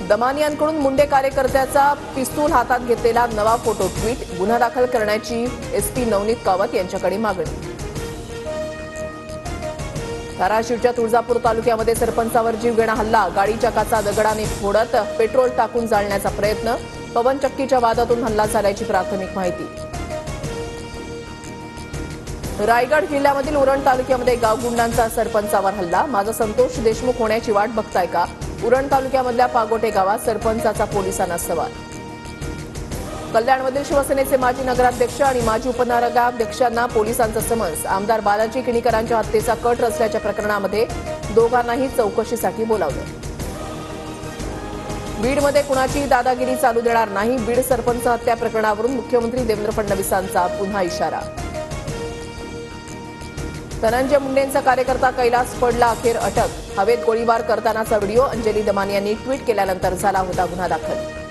दमानियांकडून मुंडे कार्यकर्त्याचा पिस्तूल हातात घेतलेला नवा फोटो ट्विट, गुन्हा दाखल करण्याची एसपी नवनीत कावत यांच्याकडे मागणी. धाराशिवच्या तुळजापूर तालुक्यामध्ये सरपंचावर जीवघेणा हल्ला, गाडी चाकाचा दगडाने फोडत पेट्रोल टाकून जाळण्याचा प्रयत्न, पवनचक्कीच्या वादातून हल्ला झाल्याची प्राथमिक माहिती. रायगड जिल्ह्यामधील उरण तालुक्यामध्ये गावगुंडांचा सरपंचावर हल्ला, माझा संतोष देशमुख होण्याची वाट बघताय का? उरण तालुक्यामधल्या पागोटे गावात सरपंचाचा पोलिसांना सवाल. कल्याणमधील शिवसेनेचे माजी नगराध्यक्ष आणि माजी उपनगराध्यक्षांना पोलिसांचं समन्स, आमदार बालाजी किणीकरांच्या हत्येचा कट रचल्याच्या प्रकरणामध्ये दोघांनाही चौकशीसाठी बोलावलं. बीडमध्ये कुणाची दादागिरी चालू देणार नाही, बीड सरपंच हत्या प्रकरणावरून मुख्यमंत्री देवेंद्र फडणवीसांचा पुन्हा इशारा. धनंजय मुंडेंचा कार्यकर्ता कैलास पडला अखेर अटक, हवेत गोळीबार करतानाचा व्हिडिओ अंजली दमानियांनी ट्विट केल्यानंतर झाला होता गुन्हा दाखल.